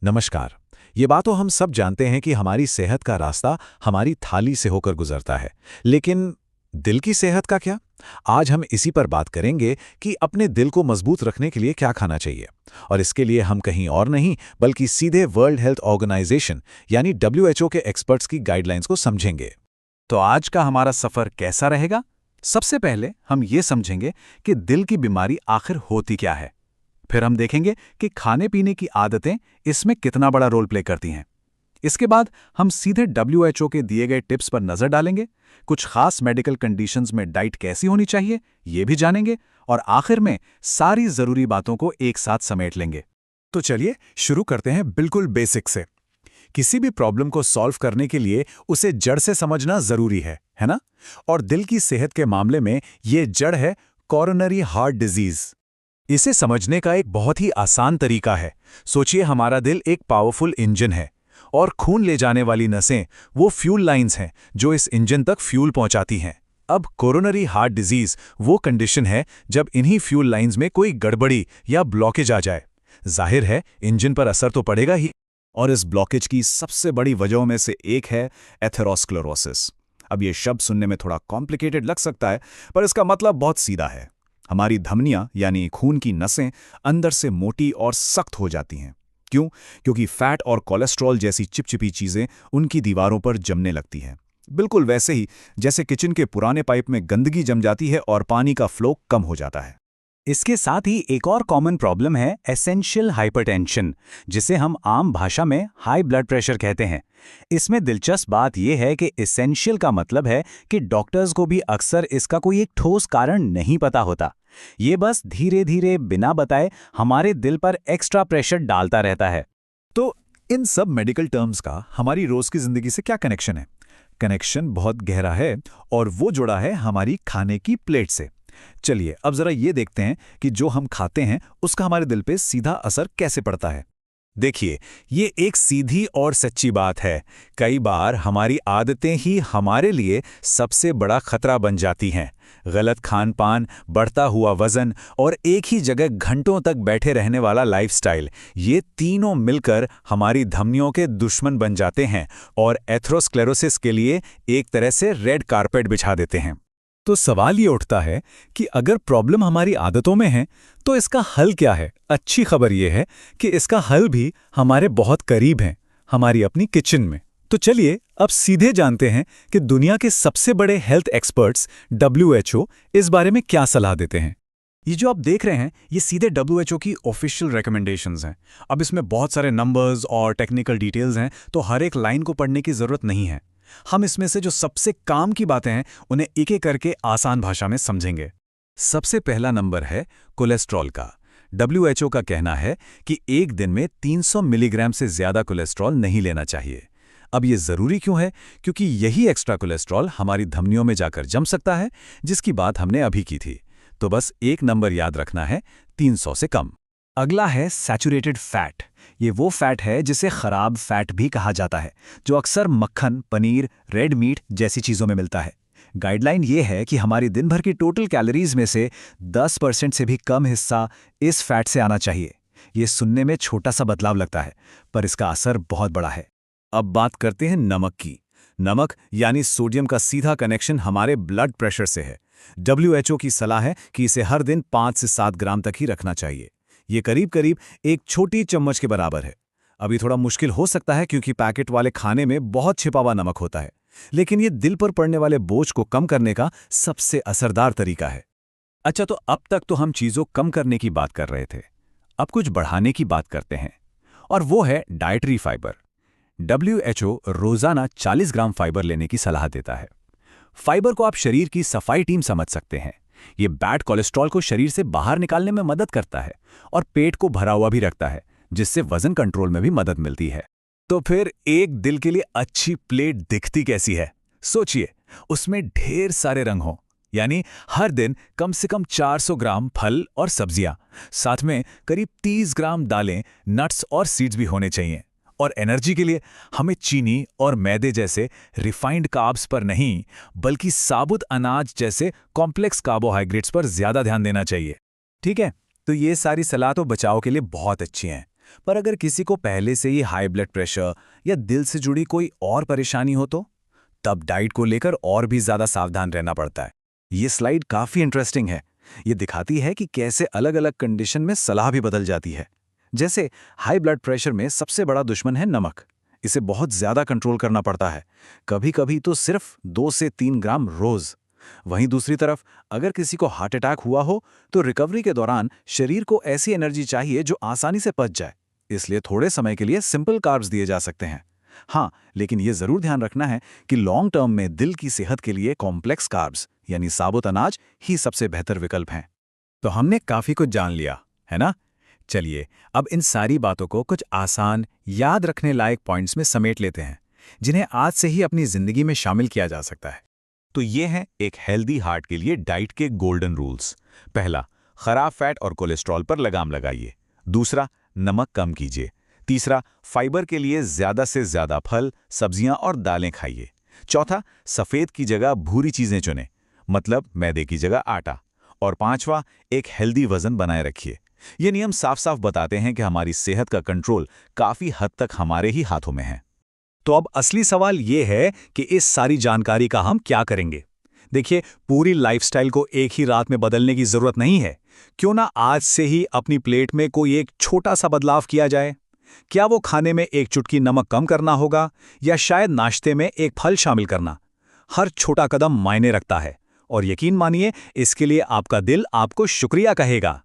नमस्कार। ये बात तो हम सब जानते हैं कि हमारी सेहत का रास्ता हमारी थाली से होकर गुजरता है। लेकिन दिल की सेहत का क्या? आज हम इसी पर बात करेंगे कि अपने दिल को मजबूत रखने के लिए क्या खाना चाहिए। और इसके लिए हम कहीं और नहीं बल्कि सीधे वर्ल्ड हेल्थ ऑर्गेनाइजेशन यानी WHO के एक्सपर्ट्स की गाइडलाइंस को समझेंगे। तो आज का हमारा सफर कैसा रहेगा? सबसे पहले हम ये समझेंगे कि दिल की बीमारी आखिर होती क्या है। फिर हम देखेंगे कि खाने पीने की आदतें इसमें कितना बड़ा रोल प्ले करती हैं। इसके बाद हम सीधे WHO के दिए गए टिप्स पर नजर डालेंगे, कुछ खास मेडिकल कंडीशंस में डाइट कैसी होनी चाहिए ये भी जानेंगे, और आखिर में सारी जरूरी बातों को एक साथ समेट लेंगे। तो चलिए शुरू करते हैं बिल्कुल बेसिक से। किसी भी प्रॉब्लम को सॉल्व करने के लिए उसे जड़ से समझना जरूरी है ना? और दिल की सेहत के मामले में ये जड़ है कॉरोनरी हार्ट डिजीज। इसे समझने का एक बहुत ही आसान तरीका है। सोचिए हमारा दिल एक पावरफुल इंजन है और खून ले जाने वाली नसें वो फ्यूल लाइंस हैं जो इस इंजन तक फ्यूल पहुंचाती हैं। अब कोरोनरी हार्ट डिजीज वो कंडीशन है जब इन्हीं फ्यूल लाइंस में कोई गड़बड़ी या ब्लॉकेज आ जाए। जाहिर है इंजन पर असर तो पड़ेगा ही। और इस ब्लॉकेज की सबसे बड़ी वजहों में से एक है एथेरोस्क्लेरोसिस। अब ये शब्द सुनने में थोड़ा कॉम्प्लिकेटेड लग सकता है, पर इसका मतलब बहुत सीधा है। हमारी धमनियां यानी खून की नसें अंदर से मोटी और सख्त हो जाती हैं। क्यों? क्योंकि फैट और कोलेस्ट्रॉल जैसी चिपचिपी चीजें उनकी दीवारों पर जमने लगती हैं। बिल्कुल वैसे ही जैसे किचन के पुराने पाइप में गंदगी जम जाती है और पानी का फ्लो कम हो जाता है। इसके साथ ही एक और कॉमन प्रॉब्लम है एसेंशियल हाइपरटेंशन, जिसे हम आम भाषा में हाई ब्लड प्रेशर कहते हैं। इसमें दिलचस्प बात यह है कि एसेंशियल का मतलब है कि डॉक्टर्स को भी अक्सर इसका कोई एक ठोस कारण नहीं पता होता। ये बस धीरे धीरे बिना बताए हमारे दिल पर एक्स्ट्रा प्रेशर डालता रहता है। तो इन सब मेडिकल टर्म्स का हमारी रोज की जिंदगी से क्या कनेक्शन है? कनेक्शन बहुत गहरा है और वो जुड़ा है हमारी खाने की प्लेट से। चलिए अब जरा ये देखते हैं कि जो हम खाते हैं उसका हमारे दिल पे सीधा असर कैसे पड़ता है। देखिए, ये एक सीधी और सच्ची बात है। कई बार हमारी आदतें ही हमारे लिए सबसे बड़ा खतरा बन जाती हैं। गलत खान-पान, बढ़ता हुआ वजन और एक ही जगह घंटों तक बैठे रहने वाला लाइफस्टाइल, ये तीनों मिलकर हमारी धमनियों के दुश्मन बन जाते हैं और एथेरोस्क्लेरोसिस के लिए एक तरह से रेड कारपेट बिछा देते हैं। तो सवाल ये उठता है कि अगर प्रॉब्लम हमारी आदतों में है तो इसका हल क्या है? अच्छी खबर ये है कि इसका हल भी हमारे बहुत करीब है, हमारी अपनी किचन में। तो चलिए अब सीधे जानते हैं कि दुनिया के सबसे बड़े हेल्थ एक्सपर्ट्स WHO इस बारे में क्या सलाह देते हैं। ये जो आप देख रहे हैं ये सीधे WHO की ऑफिशियल रिकमेंडेशंस हैं। अब इसमें बहुत सारे नंबर्स और टेक्निकल डिटेल्स हैं, तो हर एक लाइन को पढ़ने की ज़रूरत नहीं है। हम इसमें से जो सबसे काम की बातें हैं उन्हें एक एक करके आसान भाषा में समझेंगे। सबसे पहला नंबर है कोलेस्ट्रॉल का। WHO का कहना है कि एक दिन में 300 मिलीग्राम से ज़्यादा कोलेस्ट्रॉल नहीं लेना चाहिए। अब ये ज़रूरी क्यों है? क्योंकि यही एक्स्ट्रा कोलेस्ट्रॉल हमारी धमनियों में जाकर जम सकता है, जिसकी बात हमने अभी की थी। तो बस एक नंबर याद रखना है, 300 से कम। अगला है सैचुरेटेड फैट। ये वो फैट है जिसे खराब फैट भी कहा जाता है, जो अक्सर मक्खन, पनीर, रेड मीट जैसी चीज़ों में मिलता है। गाइडलाइन ये है कि हमारी दिन भर की टोटल कैलोरीज में से 10% से भी कम हिस्सा इस फैट से आना चाहिए। ये सुनने में छोटा सा बदलाव लगता है, पर इसका असर बहुत बड़ा है। अब बात करते हैं नमक की। नमक यानी सोडियम का सीधा कनेक्शन हमारे ब्लड प्रेशर से है। WHO की सलाह है कि इसे हर दिन 5 से 7 ग्राम तक ही रखना चाहिए। ये करीब करीब एक छोटी चम्मच के बराबर है। अभी थोड़ा मुश्किल हो सकता है क्योंकि पैकेट वाले खाने में बहुत छिपा हुआ नमक होता है, लेकिन ये दिल पर पड़ने वाले बोझ को कम करने का सबसे असरदार तरीका है। अच्छा, तो अब तक तो हम चीज़ों कम करने की बात कर रहे थे। अब कुछ बढ़ाने की बात करते हैं, और वो है डाइटरी फाइबर। WHO रोज़ाना 40 ग्राम फाइबर लेने की सलाह देता है। फाइबर को आप शरीर की सफाई टीम समझ सकते हैं। ये बैड कोलेस्ट्रॉल को शरीर से बाहर निकालने में मदद करता है और पेट को भरा हुआ भी रखता है, जिससे वजन कंट्रोल में भी मदद मिलती है। तो फिर एक दिल के लिए अच्छी प्लेट दिखती कैसी है? सोचिए, उसमें ढेर सारे रंग हों, यानी हर दिन कम से कम 400 ग्राम फल और सब्जियां, साथ में करीब 30 ग्राम दालें, नट्स और सीड्स भी होने चाहिए। और एनर्जी के लिए हमें चीनी और मैदे जैसे रिफाइंड कार्ब्स पर नहीं, बल्कि साबुत अनाज जैसे कॉम्प्लेक्स कार्बोहाइड्रेट्स पर ज्यादा ध्यान देना चाहिए। ठीक है, तो ये सारी सलाह तो बचाव के लिए बहुत अच्छी हैं, पर अगर किसी को पहले से ही हाई ब्लड प्रेशर या दिल से जुड़ी कोई और परेशानी हो तो तब डाइट को लेकर और भी ज़्यादा सावधान रहना पड़ता है। ये स्लाइड काफ़ी इंटरेस्टिंग है। ये दिखाती है कि कैसे अलग-अलग कंडीशन में सलाह भी बदल जाती है। जैसे हाई ब्लड प्रेशर में सबसे बड़ा दुश्मन है नमक। इसे बहुत ज़्यादा कंट्रोल करना पड़ता है, कभी-कभी तो सिर्फ 2 से 3 ग्राम रोज़। वहीं दूसरी तरफ अगर किसी को हार्ट अटैक हुआ हो तो रिकवरी के दौरान शरीर को ऐसी एनर्जी चाहिए जो आसानी से पच जाए, इसलिए थोड़े समय के लिए सिंपल कार्ब्स दिए जा सकते हैं। हाँ, लेकिन ये जरूर ध्यान रखना है कि लॉन्ग टर्म में दिल की सेहत के लिए कॉम्प्लेक्स कार्ब्स यानी साबुत अनाज ही सबसे बेहतर विकल्प हैं। तो हमने काफी कुछ जान लिया, है ना? चलिए अब इन सारी बातों को कुछ आसान, याद रखने लायक पॉइंट्स में समेट लेते हैं, जिन्हें आज से ही अपनी जिंदगी में शामिल किया जा सकता है। तो ये हैं एक हेल्दी हार्ट के लिए डाइट के गोल्डन रूल्स। पहला, खराब फैट और कोलेस्ट्रॉल पर लगाम लगाइए। दूसरा, नमक कम कीजिए। तीसरा, फाइबर के लिए ज़्यादा से ज़्यादा फल, सब्जियां और दालें खाइए। चौथा, सफ़ेद की जगह भूरी चीज़ें चुनें, मतलब मैदे की जगह आटा। और पांचवा, एक हेल्दी वजन बनाए रखिए। ये नियम साफ साफ बताते हैं कि हमारी सेहत का कंट्रोल काफ़ी हद तक हमारे ही हाथों में है। तो अब असली सवाल ये है कि इस सारी जानकारी का हम क्या करेंगे। देखिए, पूरी लाइफस्टाइल को एक ही रात में बदलने की जरूरत नहीं है। क्यों ना आज से ही अपनी प्लेट में कोई एक छोटा सा बदलाव किया जाए। क्या वो खाने में एक चुटकी नमक कम करना होगा, या शायद नाश्ते में एक फल शामिल करना। हर छोटा कदम मायने रखता है, और यकीन मानिए इसके लिए आपका दिल आपको शुक्रिया कहेगा।